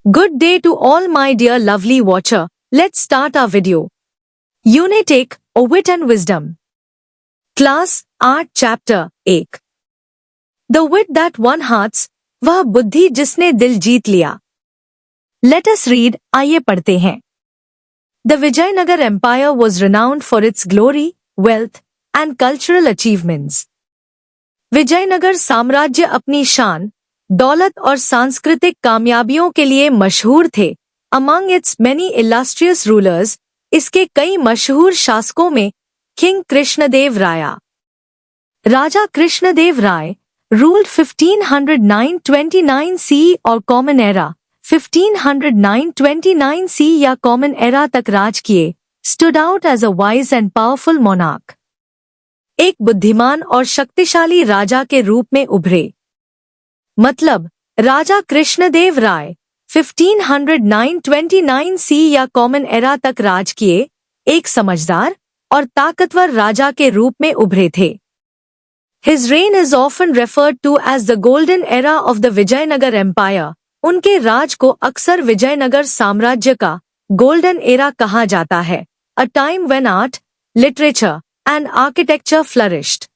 Good day to all my dear lovely watcher. Let's start our video. Unit 1, Wit and Wisdom. Class 8 Chapter 1. The wit that won hearts, वह बुद्धि जिसने दिल जीत लिया. Let us read, आइए पढ़ते हैं. The Vijayanagar Empire was renowned for its glory, wealth, and cultural achievements. Vijayanagar साम्राज्य अपनी शान, दौलत और सांस्कृतिक कामयाबियों के लिए मशहूर थे. Among its many illustrious rulers, इसके कई मशहूर शासकों में किंग कृष्णदेव राया. राजा कृष्णदेव राय ruled 1509-29 CE और कॉमन एरा 1509-29 CE या कॉमन एरा तक राज किए. Stood out as a wise and powerful monarch. एक बुद्धिमान और शक्तिशाली राजा के रूप में उभरे. मतलब राजा कृष्णदेव राय 1509-29 CE या कॉमन एरा तक राज किए, एक समझदार और ताकतवर राजा के रूप में उभरे थे. His reign is often referred to as the golden era of the Vijayanagar Empire. उनके राज को अक्सर विजयनगर साम्राज्य का गोल्डन एरा कहा जाता है. A time when art, literature and architecture flourished.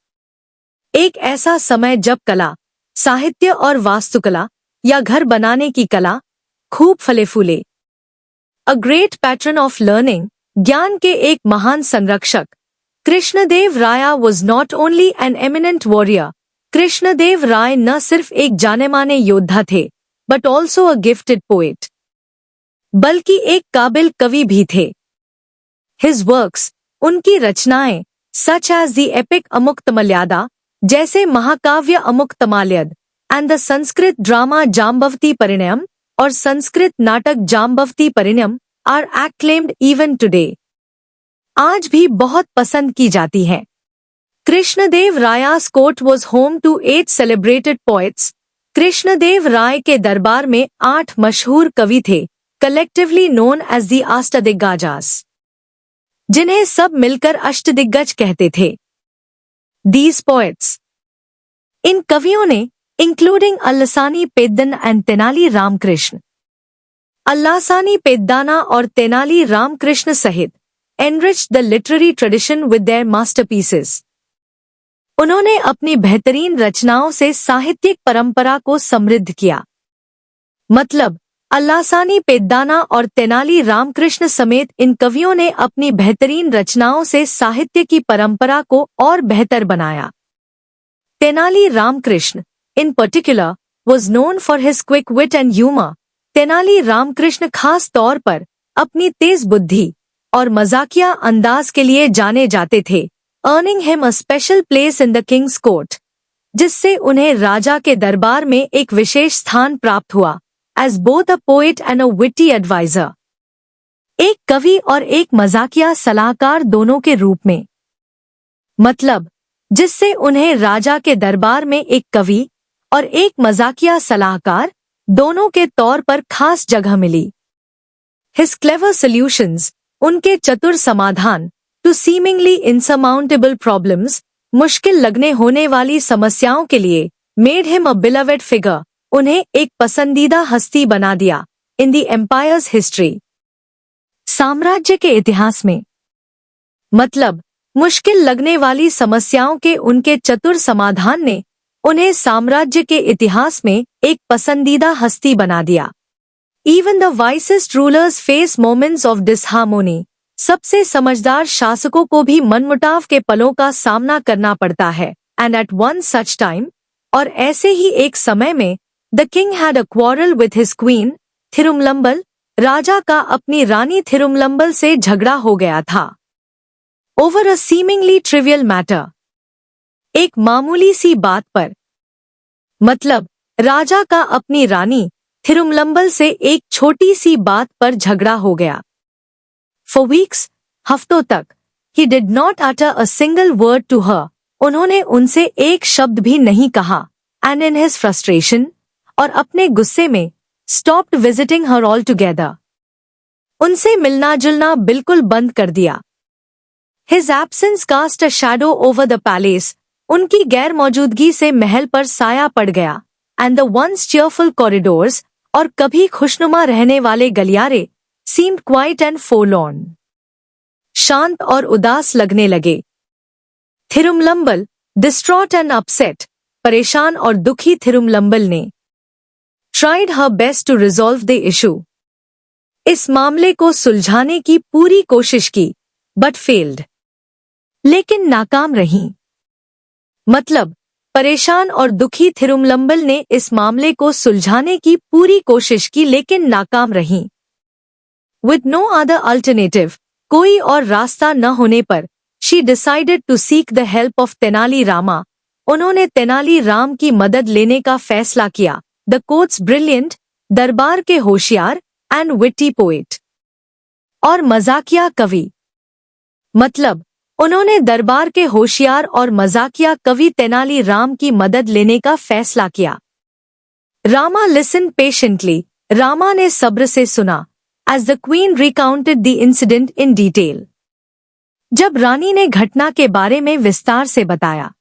एक ऐसा समय जब कला, साहित्य और वास्तुकला या घर बनाने की कला खूब फले फूले. A great patron of learning, ज्ञान के एक महान संरक्षक, कृष्णदेव राया was not only an eminent warrior. Krishnadeva राय न सिर्फ एक जाने-माने योद्धा थे, but also a gifted poet. बल्कि एक काबिल कवि भी थे. His works, उनकी रचनाएं, such as the epic Amuktamalyada, जैसे महाकाव्य Amuktamalyada, and the Sanskrit drama Jambavati Parinayam और संस्कृत नाटक Jambavati परिणयम, are acclaimed even today. आज भी बहुत पसंद की जाती है. Krishnadeva राया's court was home to 8 celebrated poets. Krishnadeva Raya के दरबार में 8 मशहूर कवि थे, collectively known as the अष्टदिग्गजास, जिन्हें सब मिलकर अष्टदिग्गज कहते थे. These poets, इन कवियों ने, including अल्लासानी पेद्दन and तेनाली रामकृष्ण, अल्लासानी पेद्दाना और तेनाली रामकृष्ण सहित, enriched the literary tradition with their masterpieces. उन्होंने अपनी बेहतरीन रचनाओं से साहित्यिक परंपरा को समृद्ध किया. मतलब अल्लासानी पेद्दाना और तेनाली रामकृष्ण समेत इन कवियों ने अपनी बेहतरीन रचनाओं से साहित्य की परंपरा को और बेहतर बनाया. Tenali Ramakrishna, in particular, was known for his quick wit and humor. Tenali Ramakrishna खास तौर पर अपनी तेज बुद्धि और मजाकिया अंदाज के लिए जाने जाते थे, earning him a special place in the king's court, जिससे उन्हें राजा के दरबार में एक विशेष स्थान प्राप्त हुआ, as both a poet and a witty advisor. एक कवि और एक मजाकिया सलाहकार दोनों के रूप में. मतलब जिससे उन्हें राजा के दरबार में एक कवि और एक मजाकिया सलाहकार दोनों के तौर पर खास जगह मिली. His clever solutions, उनके चतुर समाधान, to seemingly insurmountable problems, मुश्किल लगने होने वाली समस्याओं के लिए, made him a beloved figure, उन्हें एक पसंदीदा हस्ती बना दिया, in the empire's history. साम्राज्य के इतिहास में. मतलब मुश्किल लगने वाली समस्याओं के उनके चतुर समाधान ने उन्हें साम्राज्य के इतिहास में एक पसंदीदा हस्ती बना दिया. Even the wisest rulers face moments of disharmony. सबसे समझदार शासकों को भी मनमुटाव के पलों का सामना करना पड़ता है. And at one such time, और ऐसे ही एक समय में, the king had a quarrel with his queen, थिरुमलम्बल, राजा का अपनी रानी थिरुमलम्बल से झगड़ा हो गया था. Over a seemingly trivial matter. एक मामूली सी बात पर. मतलब राजा का अपनी रानी थिरुमलम्बल से एक छोटी सी बात पर झगड़ा हो गया. For weeks, हफ्तों तक, he did not utter a single word to her. उन्होंने उनसे एक शब्द भी नहीं कहा. And in his frustration, और अपने गुस्से में, stopped visiting her altogether. उनसे मिलना जुलना बिल्कुल बंद कर दिया. His absence cast a shadow over the palace. उनकी गैर मौजूदगी से महल पर साया पड़ गया. And the once cheerful corridors, और कभी खुशनुमा रहने वाले गलियारे seemed quiet and forlorn. शांत और उदास लगने लगे। थिरुमलंबल, distraught and upset, परेशान और दुखी थिरुमलंबल ने tried her best to resolve the issue. इस मामले को सुलझाने की पूरी कोशिश की, but failed. लेकिन नाकाम रही। मतलब परेशान और दुखी थिरुमलंबल ने इस मामले को सुलझाने की पूरी कोशिश की लेकिन नाकाम रही। With no other alternative, कोई और रास्ता न होने पर she decided to seek the help of Tenali Rama. उन्होंने तेनाली राम की मदद लेने का फैसला किया। The court's brilliant, दरबार के होशियार and witty poet, और मजाकिया कवि। मतलब उन्होंने दरबार के होशियार और मजाकिया कवि तेनाली राम की मदद लेने का फैसला किया। रामा listened patiently, रामा ने सब्र से सुना। As the queen recounted the incident in detail, जब रानी ने घटना के बारे में विस्तार से बताया।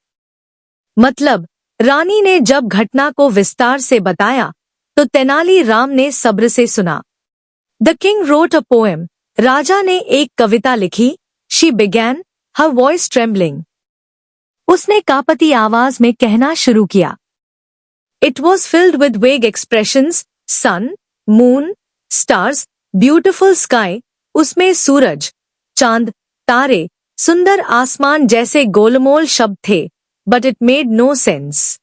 मतलब रानी ने जब घटना को विस्तार से बताया तो तेनाली राम ने सब्र से सुना। The king wrote a poem, राजा ने एक कविता लिखी। She began, her voice trembling. उसने कांपती आवाज में कहना शुरू किया। It was filled with vague expressions, sun, moon, stars, beautiful sky. उसमें सूरज, चांद, तारे, सुंदर आसमान जैसे गोलमोल शब्द थे, but it made no sense.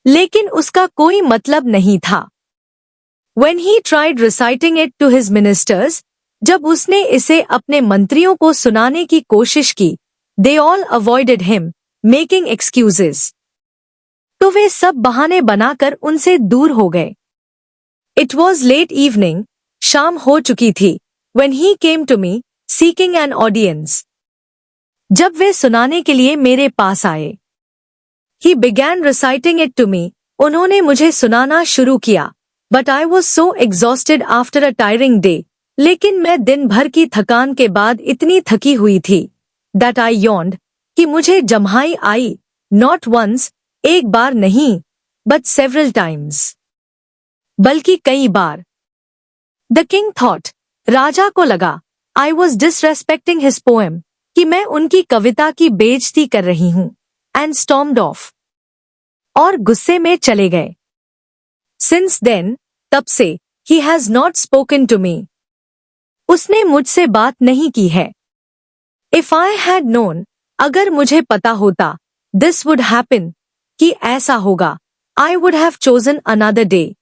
लेकिन उसका कोई मतलब नहीं था। When he tried reciting it to his ministers, जब उसने इसे अपने मंत्रियों को सुनाने की कोशिश की, they all avoided him, making excuses. तो वे सब बहाने बनाकर उनसे दूर हो गए। It was late evening, शाम हो चुकी थी, when he came to me, seeking an audience. जब वे सुनाने के लिए मेरे पास आए। He began reciting it to me, उन्होंने मुझे सुनाना शुरू किया, but I was so exhausted after a tiring day. लेकिन मैं दिन भर की थकान के बाद इतनी थकी हुई थी, that I yawned, कि मुझे जम्हाई आई, not once, एक बार नहीं, but several times, बल्कि कई बार। The king thought, राजा को लगा, I was disrespecting his poem, कि मैं उनकी कविता की बेइज्जती कर रही हूं, and stormed off, और गुस्से में चले गए। Since then, तब से, he has not spoken to me. उसने मुझसे बात नहीं की है। If I had known, अगर मुझे पता होता, this would happen, कि ऐसा होगा, I would have chosen another day.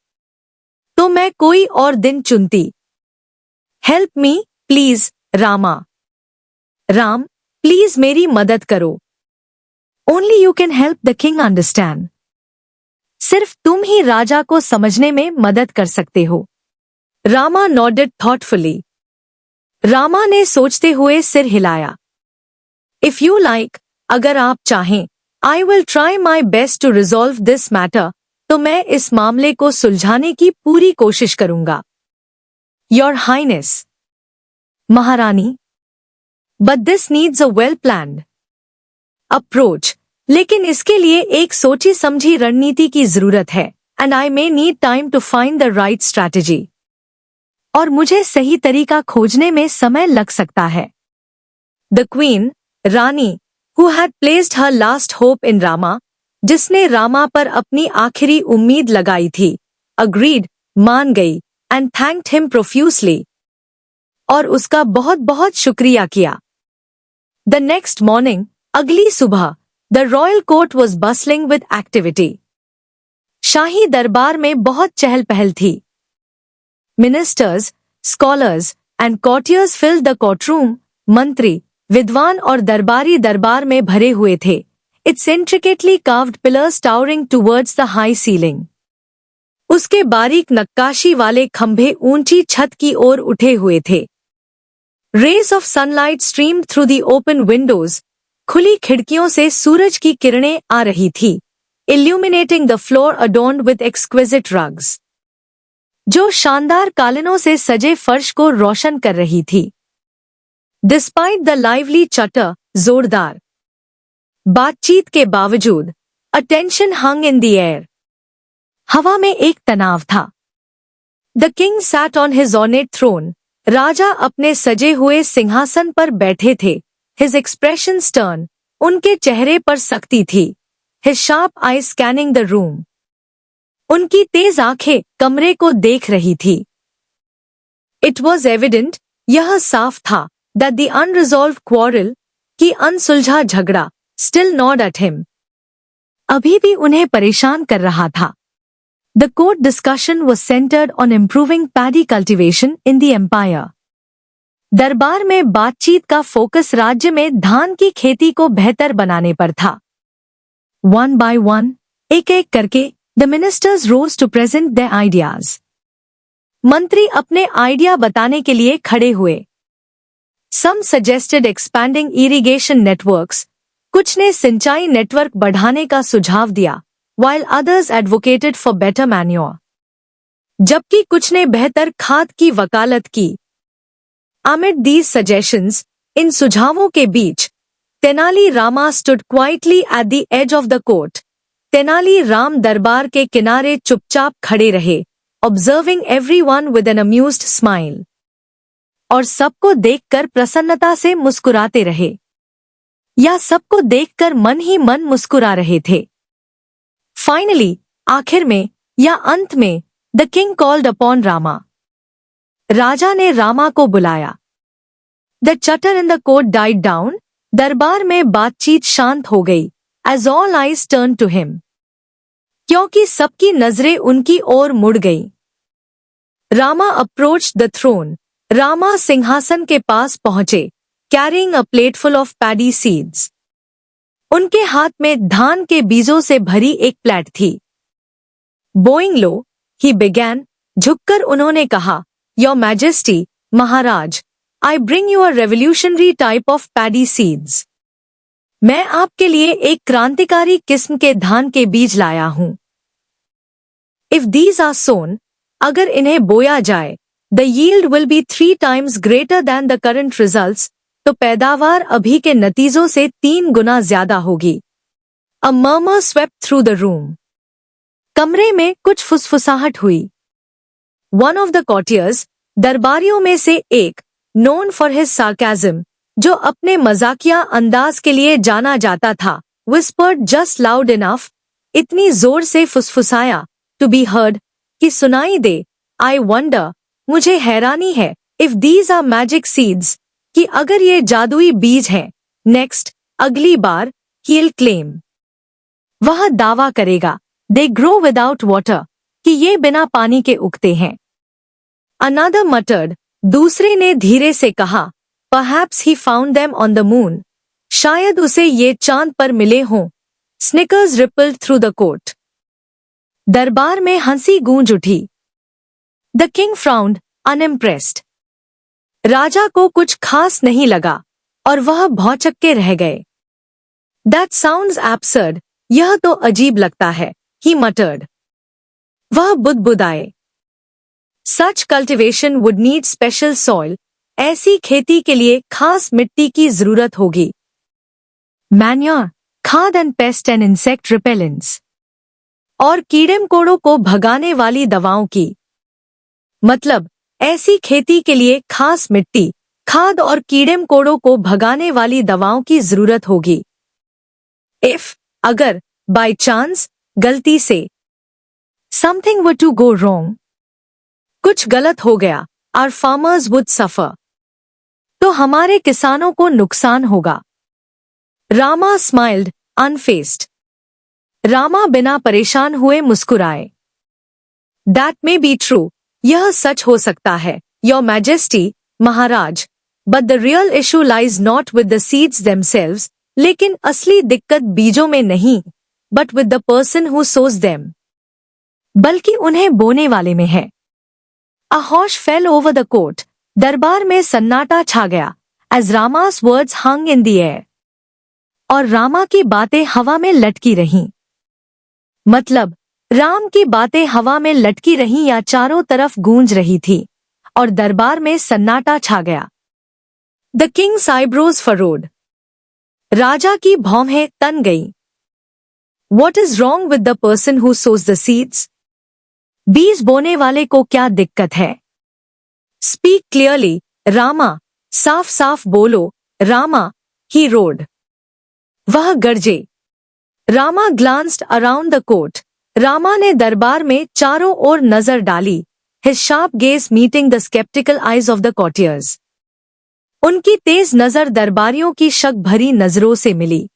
तो मैं कोई और दिन चुनती। Help me, please, Rama. Ram, please मेरी मदद करो। Only you can help the king understand. सिर्फ तुम ही राजा को समझने में मदद कर सकते हो। Rama nodded thoughtfully. रामा ने सोचते हुए सिर हिलाया। If you like, अगर आप चाहें, I will try my best to resolve this matter, तो मैं इस मामले को सुलझाने की पूरी कोशिश करूंगा। Your Highness, महारानी। But this needs a well-planned approach, लेकिन इसके लिए एक सोची समझी रणनीति की जरूरत है, and I may need time to find the right strategy. और मुझे सही तरीका खोजने में समय लग सकता है। The Queen, Rani, who had placed her last hope in Rama, जिसने रामा पर अपनी आखिरी उम्मीद लगाई थी, agreed, मान गई, and thanked him profusely, और उसका बहुत बहुत शुक्रिया किया। The next morning, अगली सुबह, the royal court was bustling with activity. शाही दरबार में बहुत चहल पहल थी। Ministers, scholars, and courtiers filled the courtroom. मंत्री, विद्वान और दरबारी दरबार में भरे हुए थे। Its intricately carved pillars towering towards the high ceiling. उसके बारीक नक्काशी वाले खंभे ऊंची छत की ओर उठे हुए थे। Rays of sunlight streamed through the open windows. खुली खिड़कियों से सूरज की किरणें आ रही थी, illuminating the floor adorned with exquisite rugs, जो शानदार कालीनों से सजे फर्श को रोशन कर रही थी। Despite the lively chatter, जोरदार बातचीत के बावजूद, a tension hung in the air. हवा में एक तनाव था। The king sat on his ornate throne. राजा अपने सजे हुए सिंहासन पर बैठे थे। हिज एक्सप्रेशन स्टर्न, उनके चेहरे पर सख्ती थी। His sharp I scanning the room, उनकी तेज आंखें कमरे को देख रही थी। इट वॉज एविडेंट, यह साफ था, दैट द अनरिजॉल्व क्वारल, की अनसुलझा झगड़ा, स्टिल नॉड एट हिम, अभी भी उन्हें परेशान कर रहा था। The court discussion was centered on improving paddy cultivation in the empire. दरबार में बातचीत का फोकस राज्य में धान की खेती को बेहतर बनाने पर था। One by one, एक-एक करके, the ministers rose to present their ideas. मंत्री अपने आइडिया बताने के लिए खड़े हुए। Some suggested expanding irrigation networks. कुछ ने सिंचाई नेटवर्क बढ़ाने का सुझाव दिया, while others advocated for better manure. जबकि कुछ ने बेहतर खाद की वकालत की। Amid these suggestions, इन सुझावों के बीच, Tenali Rama stood quietly at the edge of the court. Tenali Ram दरबार के किनारे चुपचाप खड़े रहे, observing everyone with an amused smile. और सबको देखकर प्रसन्नता से मुस्कुराते रहे, या सबको देखकर मन ही मन मुस्कुरा रहे थे। Finally, आखिर में या अंत में, the king called upon Rama. राजा ने रामा को बुलाया। The chatter in the court died down. दरबार में बातचीत शांत हो गई, as all eyes turned to him. क्योंकि सबकी नजरें उनकी ओर मुड़ गईं। Rama approached the throne. Rama सिंहासन के पास पहुंचे, carrying a plateful of paddy seeds. उनके हाथ में धान के बीजों से भरी एक प्लेट थी। Bowing low, he began, झुककर उन्होंने कहा, Your Majesty, Maharaj, I bring you a revolutionary type of paddy seeds. मैं आपके लिए एक क्रांतिकारी किस्म के धान के बीज लाया हूं। If these are sown, अगर इन्हें बोया जाए, the yield will be 3 times greater than the current results. तो पैदावार अभी के नतीजों से 3 गुना ज्यादा होगी। A murmur swept through the room. कमरे में कुछ फुसफुसाहट हुई। One of the courtiers, दरबारियों में से एक, known for his sarcasm, जो अपने मजाकिया अंदाज के लिए जाना जाता था, whispered just loud enough, इतनी जोर से फुसफुसाया, to be heard, कि सुनाई दे, I wonder, मुझे हैरानी है, if these are magic seeds, कि अगर ये जादुई बीज हैं, नेक्स्ट, अगली बार, he'll claim, वह दावा करेगा, they grow without water, कि ये बिना पानी के उगते हैं। Another muttered, दूसरे ने धीरे से कहा, perhaps he found them on the moon, शायद उसे ये चांद पर मिले हों। Snickers rippled through the court. दरबार में हंसी गूंज उठी। The king frowned, unimpressed. राजा को कुछ खास नहीं लगा, और वह भौचक्के रह गए। That sounds absurd, यह तो अजीब लगता है, he muttered. वह बुदबुदाए। Such cultivation would need special soil, ऐसी खेती के लिए खास मिट्टी की जरूरत होगी। Manure, खाद and pest and insect repellents, और कीड़े मकोड़ों को भगाने वाली दवाओं की। मतलब, ऐसी खेती के लिए खास मिट्टी, खाद और कीड़े मकोड़ों को भगाने वाली दवाओं की जरूरत होगी। If, अगर, by chance, गलती से, something were to go wrong, कुछ गलत हो गया, our farmers would suffer, तो हमारे किसानों को नुकसान होगा। Rama smiled, unfazed. रामा बिना परेशान हुए मुस्कुराए। That may be true, यह सच हो सकता है, Your Majesty, Maharaj, but the real issue lies not with the seeds themselves, लेकिन असली दिक्कत बीजों में नहीं, but with the person who sows them, बल्कि उन्हें बोने वाले में है। A hush fell over the court, दरबार में सन्नाटा छा गया, as Rama's words hung in the air, और रामा की बातें हवा में लटकी रहीं। मतलब, राम की बातें हवा में लटकी रहीं या चारों तरफ गूंज रही थी, और दरबार में सन्नाटा छा गया। The king's eyebrows furrowed. राजा की भौहें तन गईं। What is wrong with the person who sows the seeds? बीज बोने वाले को क्या दिक्कत है? स्पीक क्लियरली, रामा, साफ साफ बोलो, रामा, ही रोड। वह गरजे। Rama glanced around the court. Rama ने दरबार में चारों ओर नजर डाली, his sharp gaze meeting the sceptical eyes of the courtiers. उनकी तेज नजर दरबारियों की शक भरी नजरों से मिली।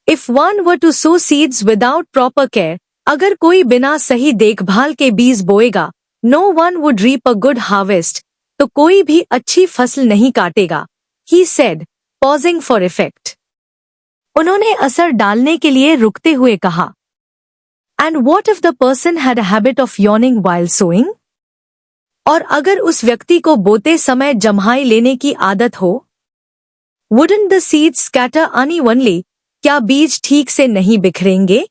If one were to sow seeds without proper care, अगर कोई बिना सही देखभाल के बीज बोएगा, no one would reap a good harvest, तो कोई भी अच्छी फसल नहीं काटेगा, he said, pausing for effect. उन्होंने असर डालने के लिए रुकते हुए कहा, and what if the person had a habit of yawning while sowing? और अगर उस व्यक्ति को बोते समय जम्हाई लेने की आदत हो? Wouldn't the seeds scatter unevenly, क्या बीज ठीक से नहीं बिखरेंगे?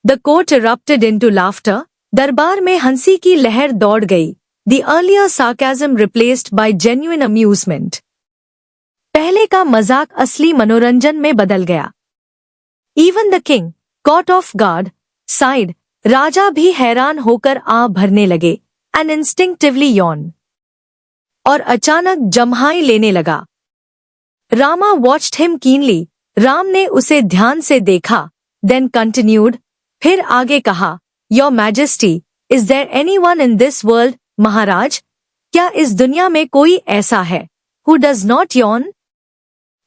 The court erupted into laughter. दरबार में हंसी की लहर दौड़ गई। The earlier sarcasm replaced by genuine amusement. पहले का मजाक असली मनोरंजन में बदल गया। Even the king, caught off guard, sighed. राजा भी हैरान होकर आ भरने लगे, एंड इंस्टिंक्टिवली यॉन, और अचानक जम्हाई लेने लगा। Rama watched him keenly. Ram ने उसे ध्यान से देखा, देन कंटिन्यूड, फिर आगे कहा, your majesty, is there anyone in this world, महाराज, क्या इस दुनिया में कोई ऐसा है, हु डज नॉट यॉन,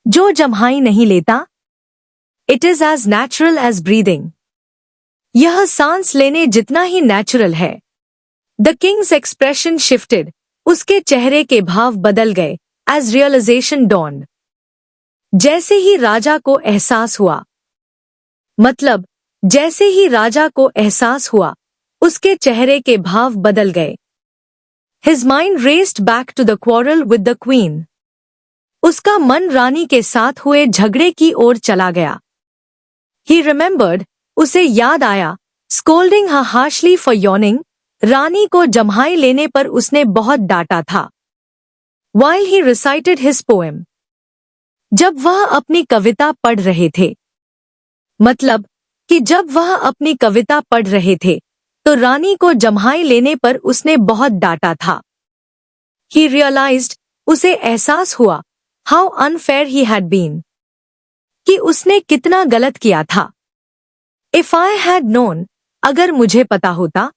जो जम्हाई नहीं लेता? It is as natural as breathing. यह सांस लेने जितना ही नेचुरल है। The king's expression shifted. उसके चेहरे के भाव बदल गए, एज रियलाइजेशन डॉन्ड। जैसे ही राजा को एहसास हुआ, मतलब जैसे ही राजा को एहसास हुआ, उसके चेहरे के भाव बदल गए। His mind raced back to the quarrel with the queen. उसका मन रानी के साथ हुए झगड़े की ओर चला गया। ही रिमेंबर्ड, उसे याद आया, scolding her harshly for yawning. रानी को जम्हाई लेने पर उसने बहुत डांटा था। While he recited his poem, जब वह अपनी कविता पढ़ रहे थे। मतलब कि जब वह अपनी कविता पढ़ रहे थे, तो रानी को जम्हाई लेने पर उसने बहुत डांटा था। He realized, उसे एहसास हुआ, how unfair he had been, कि उसने कितना गलत किया था। If I had known, अगर मुझे पता होता,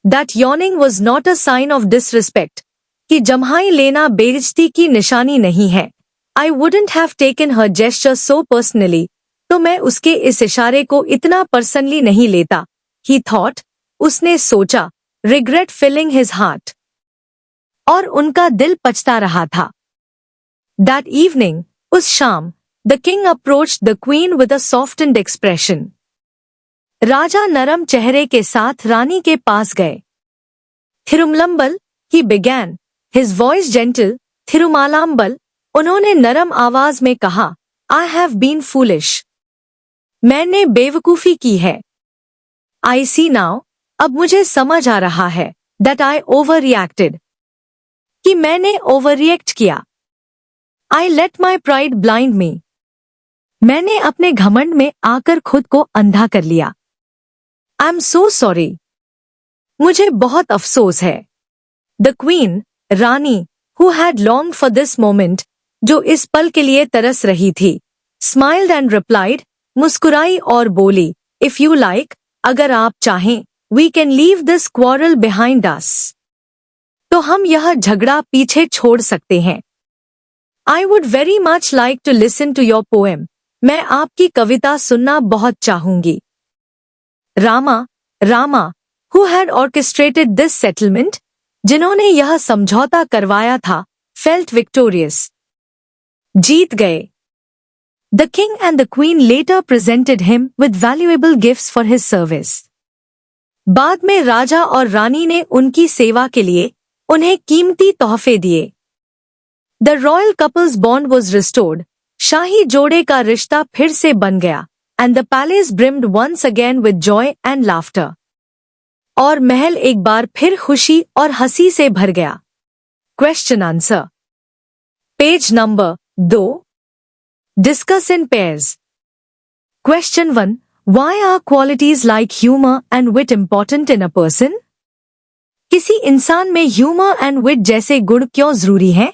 that yawning was not a sign of disrespect, कि जम्हाई लेना बेइज्जती की निशानी नहीं है, I wouldn't have taken her gesture so personally, तो मैं उसके इस इशारे को इतना पर्सनली नहीं लेता। He thought, उसने सोचा, regret filling his heart, और उनका दिल पचता रहा था। That evening, उस शाम, the king approached the queen with a softened expression. राजा नरम चेहरे के साथ रानी के पास गए। थिरुमलंबल, he began, his voice gentle, थिरुमालांबल, उन्होंने नरम आवाज में कहा, I have been foolish. मैंने बेवकूफी की है। I see now, अब मुझे समझ आ रहा है, that I overreacted, कि मैंने ओवररिएक्ट किया। I let my pride blind me, मैंने अपने घमंड में आकर खुद को अंधा कर लिया। I'm so sorry, मुझे बहुत अफसोस है। The queen, Rani, who had longed for this moment, जो इस पल के लिए तरस रही थी, smiled and replied, मुस्कुराई और बोली, if you like, अगर आप चाहें, we can leave this quarrel behind us, तो हम यह झगड़ा पीछे छोड़ सकते हैं। I would very much like to listen to your poem, मैं आपकी कविता सुनना बहुत चाहूंगी। Rama, who had orchestrated this settlement, जिन्होंने यह समझौता करवाया था, felt victorious, जीत गए। The king and the queen later presented him with valuable gifts for his service. बाद में राजा और रानी ने उनकी सेवा के लिए उन्हें कीमती तोहफे दिए। The royal couple's bond was restored. शाही जोड़े का रिश्ता फिर से बन गया, and the palace brimmed once again with joy and laughter. और महल एक बार फिर खुशी और हंसी से भर गया। Question answer. Page number 2. Discuss in pairs. Question 1. Why are qualities like humor and wit important in a person? किसी इंसान में ह्यूमर एंड विट जैसे गुण क्यों जरूरी हैं?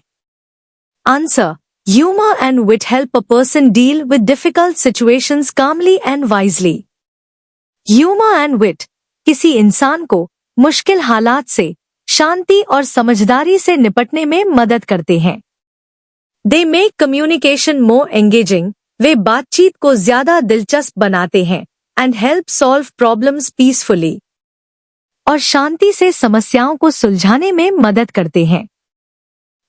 Answer: Humor and wit help a person deal with difficult situations calmly and wisely. Humor and wit किसी इंसान को मुश्किल हालात से शांति और समझदारी से निपटने में मदद करते हैं। They make communication more engaging. वे बातचीत को ज्यादा दिलचस्प बनाते हैं and help solve problems peacefully. और शांति से समस्याओं को सुलझाने में मदद करते हैं।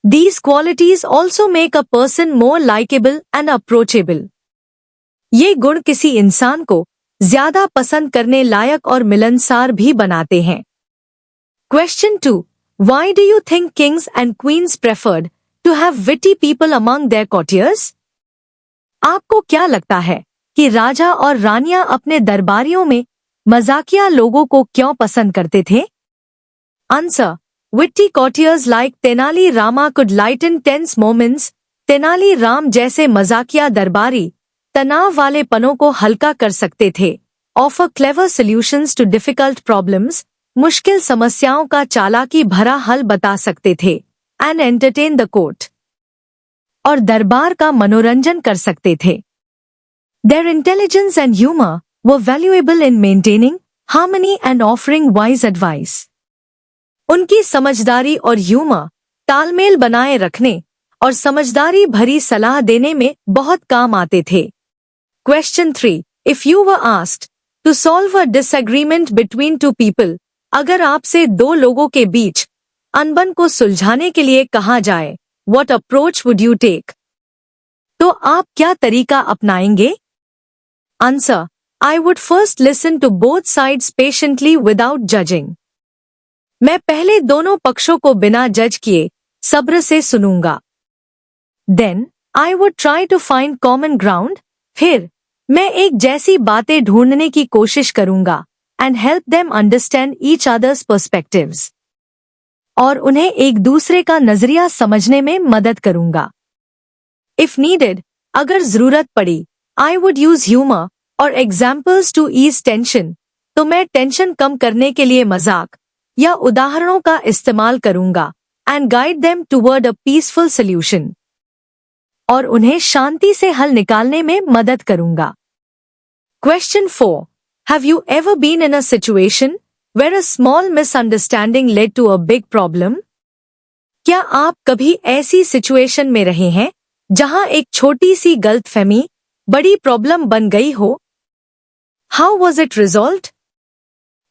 These qualities also make a person more likable and approachable. ये गुण किसी इंसान को ज्यादा पसंद करने लायक और मिलनसार भी बनाते हैं। Question 2. Why do you think kings and queens preferred to have witty people among their courtiers? आपको क्या लगता है कि राजा और रानियां अपने दरबारियों में मजाकिया लोगों को क्यों पसंद करते थे? Answer: Witty courtiers like Tenali Rama could lighten tense moments. Tenali Ram जैसे मजाकिया दरबारी तनाव वाले पनों को हल्का कर सकते थे। Offer clever solutions to difficult problems. मुश्किल समस्याओं का चालाकी भरा हल बता सकते थे। And entertain the court. और दरबार का मनोरंजन कर सकते थे। Their intelligence and humor were valuable in maintaining harmony and offering wise advice. उनकी समझदारी और ह्यूमर तालमेल बनाए रखने और समझदारी भरी सलाह देने में बहुत काम आते थे। Question 3. If you were asked to solve a disagreement between two people, अगर आपसे दो लोगों के बीच अनबन को सुलझाने के लिए कहा जाए, what approach would you take? तो आप क्या तरीका अपनाएंगे? Answer: I would first listen to both sides patiently without judging. मैं पहले दोनों पक्षों को बिना जज किए सब्र से सुनूंगा। Then I would try to find common ground. फिर मैं एक जैसी बातें ढूंढने की कोशिश करूंगा and help them understand each other's perspectives. और उन्हें एक दूसरे का नजरिया समझने में मदद करूंगा। If needed, अगर जरूरत पड़ी, I would use humor or examples to ease tension. तो मैं टेंशन कम करने के लिए मजाक या उदाहरणों का इस्तेमाल करूंगा and guide them toward a peaceful solution. और उन्हें शांति से हल निकालने में मदद करूंगा। Question 4. Have you ever been in a situation where a small misunderstanding led to a big problem? क्या आप कभी ऐसी सिचुएशन में रहे हैं जहां एक छोटी सी गलतफहमी बड़ी प्रॉब्लम बन गई हो? How was it resolved?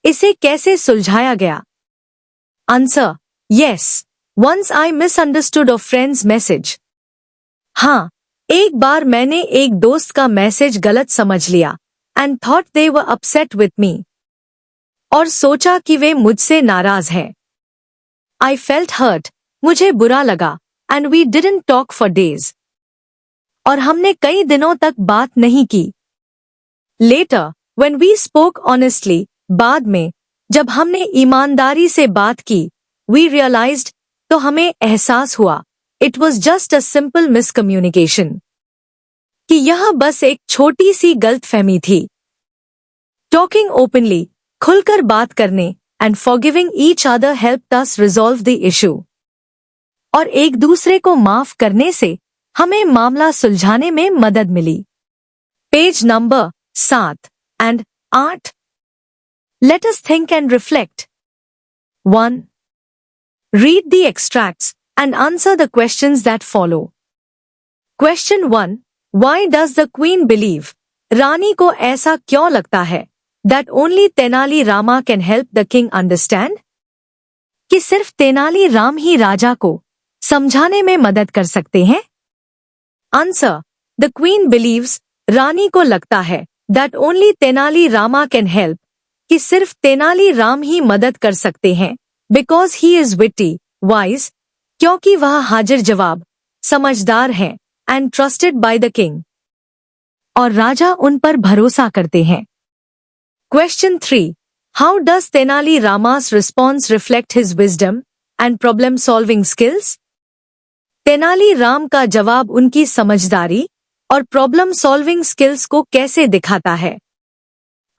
इसे कैसे सुलझाया गया? Answer: Yes. Once I misunderstood a friend's message. हाँ, एक बार मैंने एक दोस्त का मैसेज गलत समझ लिया and thought they were upset with me. और सोचा कि वे मुझसे नाराज हैं। I felt hurt. मुझे बुरा लगा and we didn't talk for days. और हमने कई दिनों तक बात नहीं की। Later, when we spoke honestly, बाद में जब हमने ईमानदारी से बात की, we realized, तो हमें एहसास हुआ, it was just a simple miscommunication. कि यह बस एक छोटी सी गलतफहमी थी। Talking openly, खुलकर बात करने and forgiving each other helped us resolve the issue. और एक दूसरे को माफ करने से हमें मामला सुलझाने में मदद मिली। Page number 7 and 8. Let us think and reflect. 1. Read the extracts and answer the questions that follow. Question 1. Why does the queen believe? रानी को ऐसा क्यों लगता है that only Tenali Rama can help the king understand? कि सिर्फ तेनाली राम ही राजा को समझाने में मदद कर सकते हैं? Answer: The queen believes, रानी को लगता है that only Tenali Rama can help, कि सिर्फ तेनाली राम ही मदद कर सकते हैं, because he is witty, wise, क्योंकि वह हाजिर जवाब, समझदार हैं, and trusted by the king. और राजा उन पर भरोसा करते हैं। Question 3. How does Tenali Rama's response reflect his wisdom and problem-solving skills? Tenali Ram का जवाब उनकी समझदारी और प्रॉब्लम सॉल्विंग स्किल्स को कैसे दिखाता है?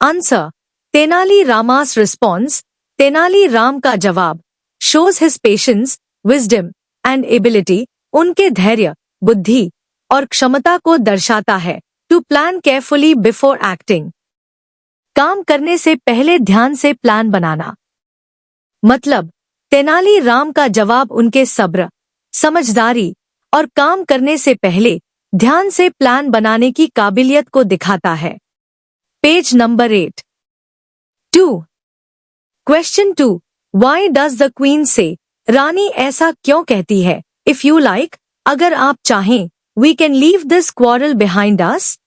आंसर, तेनाली रामास रिस्पॉन्स, तेनाली राम का जवाब, shows his patience, wisdom and ability, उनके धैर्य, बुद्धि और क्षमता को दर्शाता है। To plan carefully before acting, काम करने से पहले ध्यान से प्लान बनाना। मतलब, तेनाली राम का जवाब उनके सब्र, समझदारी और काम करने से पहले ध्यान से प्लान बनाने की काबिलियत को दिखाता है। Page number 8। 2. Question 2. Why does the queen say? रानी ऐसा क्यों कहती है? If you like, अगर आप चाहें, we can leave this quarrel behind us.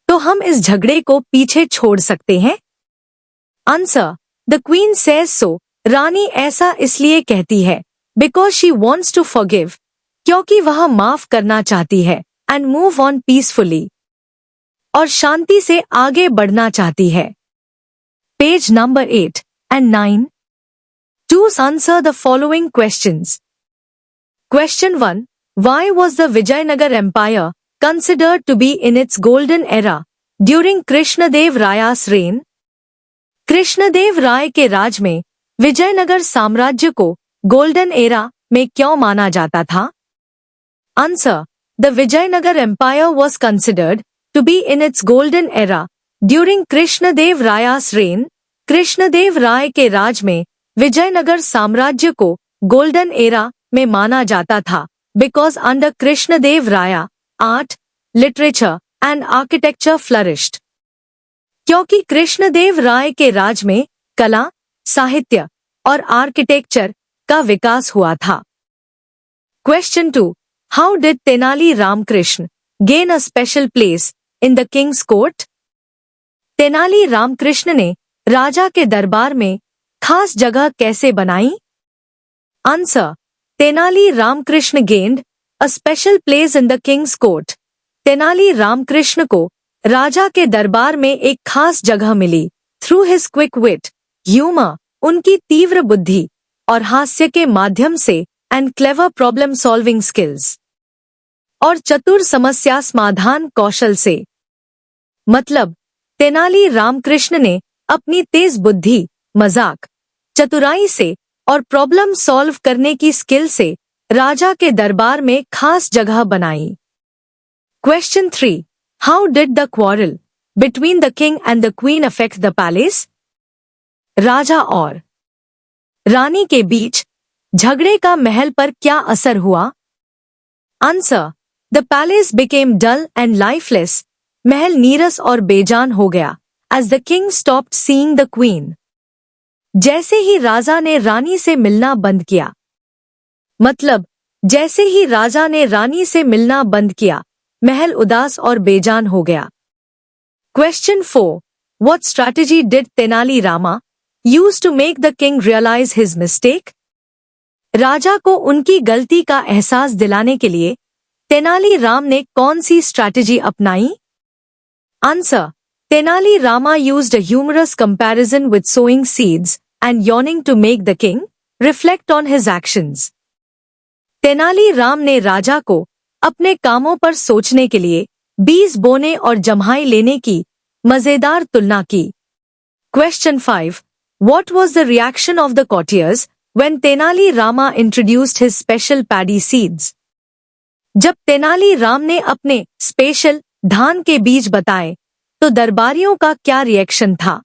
तो हम इस झगड़े को पीछे छोड़ सकते हैं। Answer, the queen says so. रानी ऐसा इसलिए कहती है because she wants to forgive, क्योंकि वह माफ करना चाहती है, and move on peacefully, और शांति से आगे बढ़ना चाहती है। Page number 8 and 9. Choose answer the following questions. Question 1. Why was the Vijayanagar Empire considered to be in its golden era during Krishnadev Raya's reign? Krishnadev Raya के राज में विजयनगर साम्राज्य को गोल्डन एरा में क्यों माना जाता था? Answer, the Vijayanagar empire was considered to be in its golden era during Krishnadev Raya's reign. Krishnadev Raya के राज में विजयनगर साम्राज्य को गोल्डन एरा में माना जाता था because under Krishnadeva Raya art, literature and architecture flourished, क्योंकि कृष्णदेव राय के राज में कला, साहित्य और आर्किटेक्चर का विकास हुआ था। Question 2. How did Tenali Ramakrishna gain a special place in the king's court? Tenali Ramakrishna ने राजा के दरबार में खास जगह कैसे बनाई? Answer, Tenali Ramakrishna gained a special place in the king's court. Tenali Ramakrishna को राजा के दरबार में एक खास जगह मिली through his quick wit, humour, उनकी तीव्र बुद्धि और हास्य के माध्यम से, and clever problem solving skills, और चतुर समस्या समाधान कौशल से। मतलब, तेनाली रामकृष्ण ने अपनी तेज बुद्धि, मजाक, चतुराई से और प्रॉब्लम सॉल्व करने की स्किल से राजा के दरबार में खास जगह बनाई। Question 3. How did the quarrel between the king and the queen affect the palace? राजा और रानी के बीच झगड़े का महल पर क्या असर हुआ? Answer, the palace became dull and lifeless. महल नीरस और बेजान हो गया as the king stopped seeing the queen. जैसे ही राजा ने रानी से मिलना बंद किया। मतलब, जैसे ही राजा ने रानी से मिलना बंद किया, महल उदास और बेजान हो गया। Question 4. What strategy did Tenali Rama use to make the king realize his mistake? राजा को उनकी गलती का एहसास दिलाने के लिए तेनाली राम ने कौन सी स्ट्रैटेजी अपनाई? Answer, Tenali Rama used a humorous comparison with sowing seeds and yawning to make the king reflect on his actions. Tenali Ram ने राजा को अपने कामों पर सोचने के लिए बीज बोने और जम्हाई लेने की मजेदार तुलना की। Question 5. What was the reaction of the courtiers when Tenali Rama introduced his special paddy seeds? जब तेनाली राम ने अपने स्पेशल धान के बीज बताए, तो दरबारियों का क्या रिएक्शन था?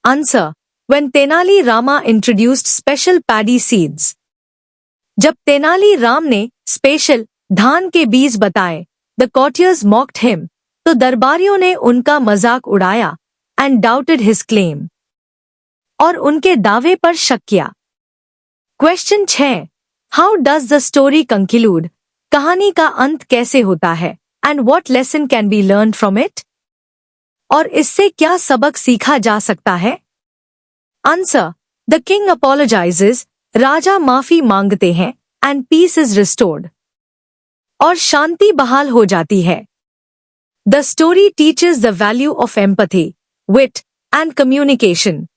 Answer, when Tenali Rama introduced special paddy seeds. जब तेनाली राम ने स्पेशल धान के बीज बताए, the courtiers mocked him, तो दरबारियों ने उनका मजाक उड़ाया, and doubted his claim, और उनके दावे पर शक किया। Question 6. How does the story conclude? कहानी का अंत कैसे होता है? And what lesson can be learn from it? और इससे क्या सबक सीखा जा सकता है? आंसर, द किंग अपोलोजाइजेज, राजा माफी मांगते हैं, एंड पीस इज रिस्टोर्ड, और शांति बहाल हो जाती है। The story teaches the value of empathy, wit and communication.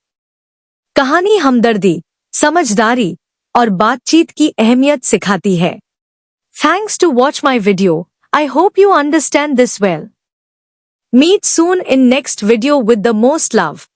कहानी हमदर्दी, समझदारी और बातचीत की अहमियत सिखाती है। Thanks to watch my video. I hope you understand this well. Meet soon in next video with the most love.